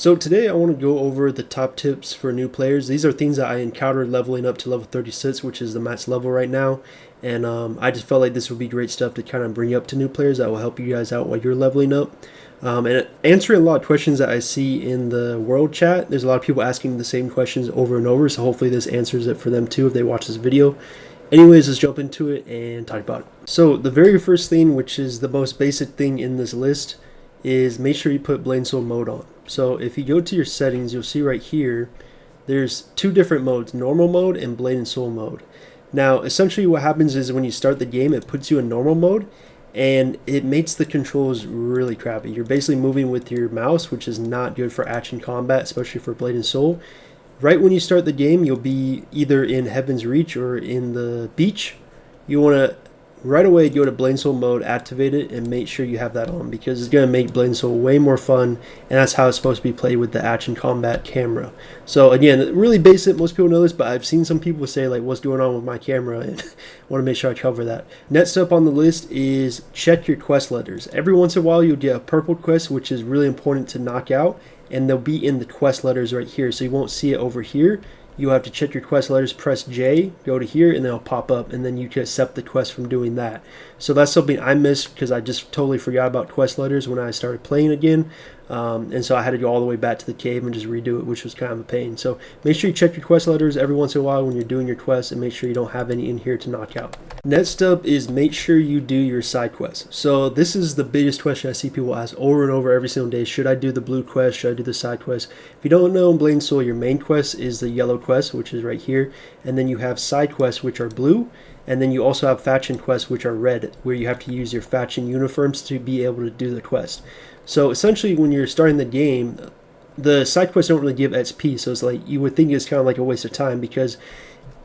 So today I want to go over the top tips for new players. These are things that I encountered leveling up to level 36, which is the max level right now. And I just felt like this would be great stuff to kind of bring up to new players that will help you guys out while you're leveling up. And answering a lot of questions that I see in the world chat. There's a lot of people asking the same questions over and over, so hopefully this answers it for them too if they watch this video. Anyways, let's jump into it and talk about it. So the very first thing, which is the most basic thing in this list, is make sure you put Blade and Soul mode on. So if you go to your settings, you'll see right here, there's two different modes, normal mode and Blade and Soul mode. Now, essentially what happens is when you start the game, it puts you in normal mode, and it makes the controls really crappy. You're basically moving with your mouse, which is not good for action combat, especially for Blade and Soul. Right when you start the game, you'll be either in Heaven's Reach or in the beach. You want to right away go to Blade and Soul mode, activate it, and make sure you have that on, because it's going to make Blade and Soul way more fun, and that's how it's supposed to be played with the action combat camera. So again, really basic, most people know this, but I've seen some people say like, what's going on with my camera, and want to make sure I cover that. Next up on the list is check your quest letters. Every once in a while you'll get a purple quest, which is really important to knock out, and they'll be in the quest letters right here, so you won't see it over here. You'll have to check your quest letters, press J, go to here, and then it'll pop up, and then you can accept the quest from doing that. So that's something I missed because I just totally forgot about quest letters when I started playing again. And so I had to go all the way back to the cave and just redo it, which was kind of a pain. So make sure you check your quest letters every once in a while when you're doing your quests, and make sure you don't have any in here to knock out. Next up is make sure you do your side quests. So this is the biggest question I see people ask over and over every single day. Should I do the blue quest? Should I do the side quest? If you don't know, in Blade and Soul, your main quest is the yellow quest, which is right here. And then you have side quests, which are blue. And then you also have faction quests, which are red, where you have to use your faction uniforms to be able to do the quest. So essentially, when you're starting the game, the side quests don't really give XP, so it's like you would think it's kind of like a waste of time, because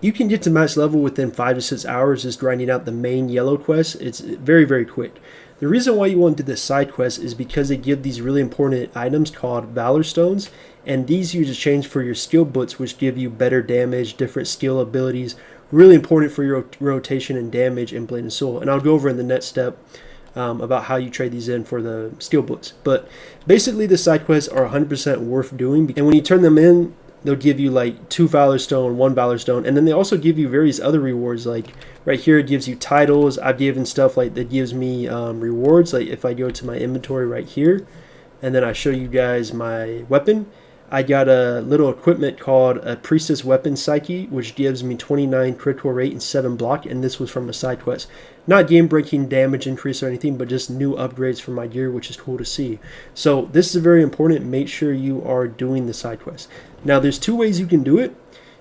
you can get to max level within 5 to 6 hours just grinding out the main yellow quest. It's very, very quick. The reason why you want to do the side quest is because they give these really important items called Valor stones, and these you just change for your skill books, which give you better damage, different skill abilities, really important for your rotation and damage in Blade and Soul. And I'll go over in the next step about how you trade these in for the skill books. But basically the side quests are 100% worth doing, and when you turn them in, they'll give you like 2 Valor Stone, 1 Valor Stone, and then they also give you various other rewards. Like right here, it gives you titles. I've given stuff like that gives me rewards. Like if I go to my inventory right here, and then I show you guys my weapon, I got a little equipment called a Priestess Weapon Psyche, which gives me 29 critical rate and 7 block, and this was from a side quest. Not game-breaking damage increase or anything, but just new upgrades for my gear, which is cool to see. So this is very important. Make sure you are doing the side quest. Now, there's 2 ways you can do it.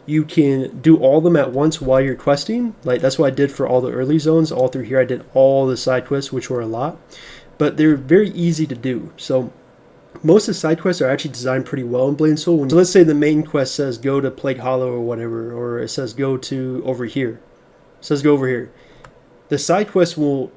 You can do all of them at once while you're questing. Like that's what I did for all the early zones. All through here, I did all the side quests, which were a lot. But they're very easy to do. So most of the side quests are actually designed pretty well in Blade and Soul. So let's say the main quest says go to Plague Hollow or whatever, or it says go to over here. It says go over here. The side quest will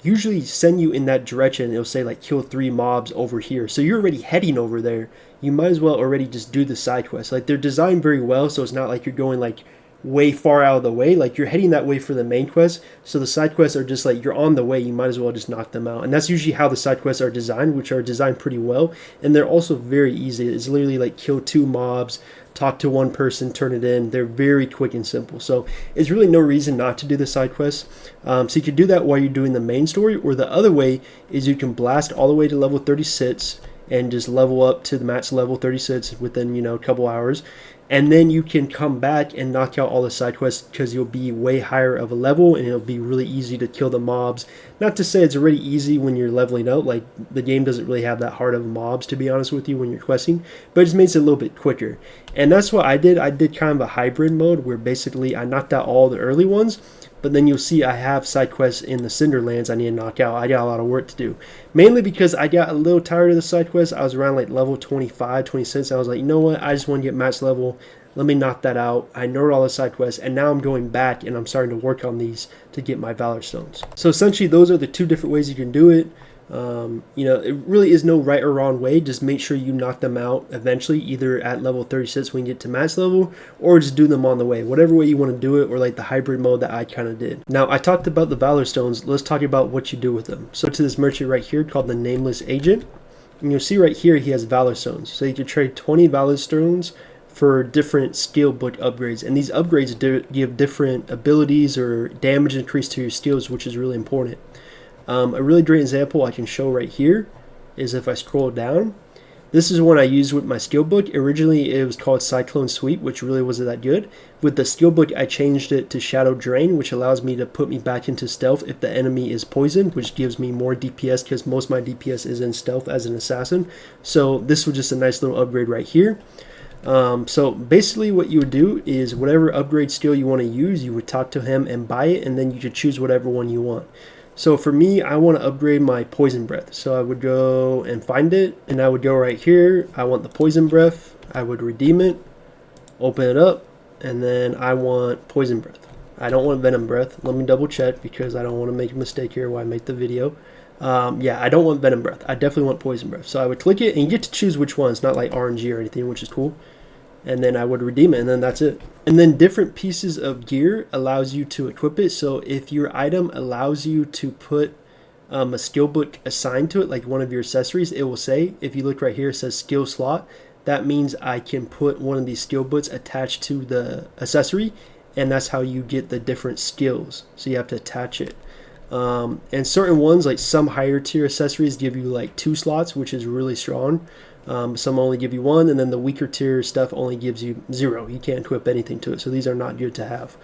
usually send you in that direction. It'll say like kill 3 mobs over here. So you're already heading over there. You might as well already just do the side quest. Like they're designed very well, so it's not like you're going like way far out of the way. Like you're heading that way for the main quest, so the side quests are just like you're on the way, you might as well just knock them out. And that's usually how the side quests are designed, which are designed pretty well, and they're also very easy. It's literally like kill 2 mobs, talk to 1 person, turn it in. They're very quick and simple, so it's really no reason not to do the side quests. So you can do that while you're doing the main story, or the other way is you can blast all the way to level 36 and just level up to the max level 36 within a couple hours, and then you can come back and knock out all the side quests, because you'll be way higher of a level and it'll be really easy to kill the mobs. Not to say it's already easy when you're leveling up, like the game doesn't really have that hard of mobs, to be honest with you, when you're questing, but it just makes it a little bit quicker. And that's what I did. I did kind of a hybrid mode where basically I knocked out all the early ones, but then you'll see I have side quests in the Cinderlands I need to knock out. I got a lot of work to do. Mainly because I got a little tired of the side quests. I was around like level 25, 26. I was like, you know what? I just want to get max level. Let me knock that out. I nerded all the side quests, and now I'm going back and I'm starting to work on these to get my Valor Stones. So essentially, those are the 2 different ways you can do it. It really is no right or wrong way. Just make sure you knock them out eventually, either at level 36 when you get to max level, or just do them on the way. Whatever way you want to do it, or like the hybrid mode that I kind of did. Now, I talked about the Valor Stones. Let's talk about what you do with them. So to this merchant right here called the Nameless Agent. And you'll see right here he has Valor stones. So you can trade 20 Valor stones for different skill book upgrades. And these upgrades give different abilities or damage increase to your skills, which is really important. A really great example I can show right here is if I scroll down. This is one I used with my skill book. Originally it was called Cyclone Sweep, which really wasn't that good. With the skill book I changed it to Shadow Drain, which allows me to put me back into stealth if the enemy is poisoned, which gives me more DPS because most of my DPS is in stealth as an assassin. So this was just a nice little upgrade right here. So basically what you would do is whatever upgrade skill you want to use, you would talk to him and buy it, and then you could choose whatever one you want. So for me, I want to upgrade my poison breath. So I would go and find it, and I would go right here. I want the poison breath. I would redeem it, open it up, and then I want poison breath. I don't want venom breath. Let me double check because I don't want to make a mistake here while I make the video. Yeah, I don't want venom breath. I definitely want poison breath. So I would click it, and you get to choose which one. It's not like RNG or anything, which is cool. And then I would redeem it, and then that's it. And then different pieces of gear allows you to equip it. So if your item allows you to put a skill book assigned to it, like one of your accessories, it will say, if you look right here, it says skill slot. That means I can put one of these skill books attached to the accessory, and that's how you get the different skills. So you have to attach it. And certain ones, like some higher tier accessories, give you like 2 slots, which is really strong. Some only give you 1, and then the weaker tier stuff only gives you 0. You can't equip anything to it, so these are not good to have.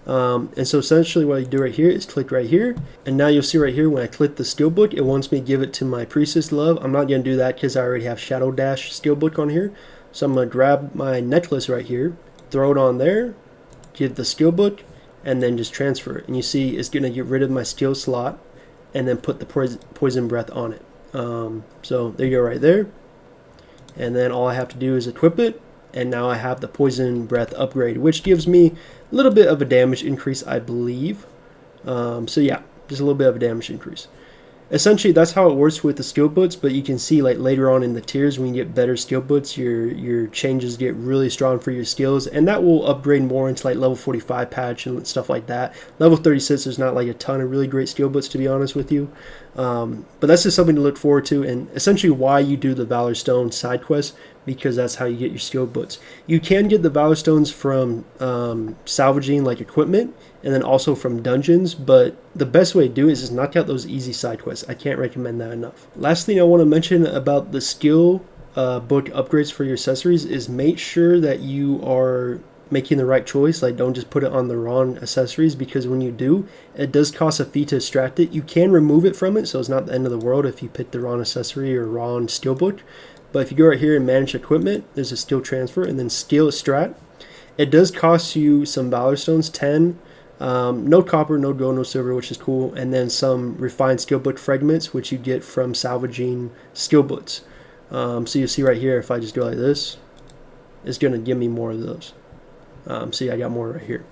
And so essentially what you do right here is click right here, and now you'll see right here when I click the skill book, it wants me to give it to my Priestess Love. I'm not going to do that because I already have Shadow Dash skill book on here. So I'm going to grab my necklace right here, throw it on there, give the skill book, and then just transfer it. And you see it's going to get rid of my skill slot and then put the poison breath on it. So there you go right there. And then all I have to do is equip it, and now I have the poison breath upgrade, which gives me a little bit of a damage increase, I believe. So yeah, just a little bit of a damage increase. Essentially, that's how it works with the skill books, but you can see like later on in the tiers, when you get better skill books, your changes get really strong for your skills, and that will upgrade more into like level 45 patch and stuff like that. Level 36, there's not like a ton of really great skill books, to be honest with you. But that's just something to look forward to, and essentially why you do the Valor Stone side quest, because that's how you get your skill books. You can get the Valor Stones from salvaging like equipment, and then also from dungeons, but the best way to do it is just knock out those easy side quests. I can't recommend that enough. Last thing I want to mention about the skill book upgrades for your accessories is make sure that you are making the right choice. Like, don't just put it on the wrong accessories, because when you do, it does cost a fee to extract it. You can remove it from it, so it's not the end of the world if you pick the wrong accessory or wrong skill book. But if you go right here and manage equipment, there's a skill transfer, and then skill extract. It does cost you some Valor Stones, 10. No copper, no gold, no silver, which is cool, and then some refined skill book fragments, which you get from salvaging skill books. So you see right here, if I just go like this, it's going to give me more of those. See, I got more right here.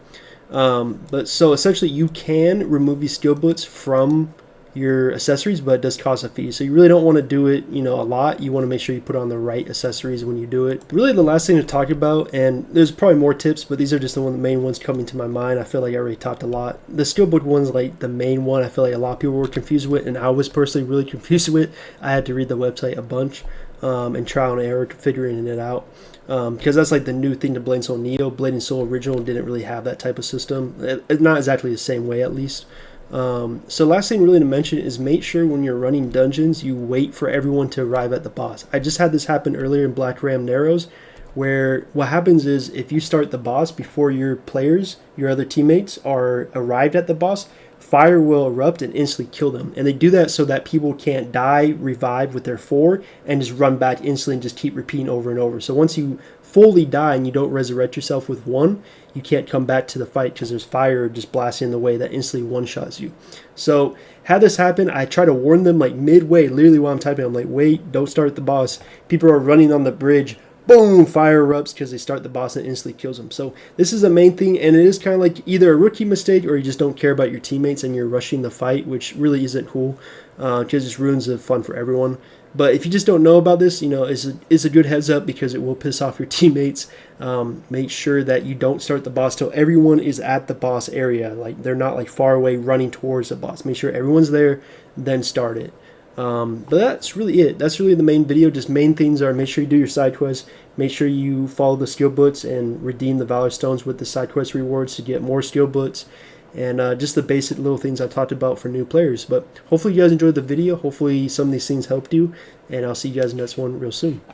But so essentially you can remove these skill books from your accessories, but it does cost a fee. So you really don't want to do it, a lot. You want to make sure you put on the right accessories when you do it. Really the last thing to talk about, and there's probably more tips, but these are just the main ones coming to my mind. I feel like I already talked a lot. The skill book one's like the main one I feel like a lot of people were confused with, and I was personally really confused with. I had to read the website a bunch and trial and error figuring it out. Because that's like the new thing to Blade and Soul Neo. Blade and Soul Original didn't really have that type of system. Not exactly the same way, at least. So last thing really to mention is make sure when you're running dungeons, you wait for everyone to arrive at the boss. I just had this happen earlier in Black Ram Narrows, where what happens is if you start the boss before your players, your other teammates, are arrived at the boss, fire will erupt and instantly kill them. And they do that so that people can't die, revive with their 4, and just run back instantly and just keep repeating over and over. So once you fully die and you don't resurrect yourself with 1, you can't come back to the fight because there's fire just blasting in the way that instantly one-shots you. So had this happen, I try to warn them like midway, literally while I'm typing, I'm like, wait, don't start the boss. People are running on the bridge. Boom, fire erupts because they start the boss and instantly kills them. So this is the main thing, and it is kind of like either a rookie mistake or you just don't care about your teammates and you're rushing the fight, which really isn't cool because it just ruins the fun for everyone. But if you just don't know about this, it's a good heads up because it will piss off your teammates. Make sure that you don't start the boss till everyone is at the boss area. Like they're not like far away running towards the boss. Make sure everyone's there, then start it. But that's really it. That's really the main video. Just main things are make sure you do your side quests, make sure you follow the skill books and redeem the Valor stones with the side quest rewards to get more skill books, and just the basic little things I talked about for new players. But hopefully you guys enjoyed the video. Hopefully some of these things helped you, and I'll see you guys in the next one real soon.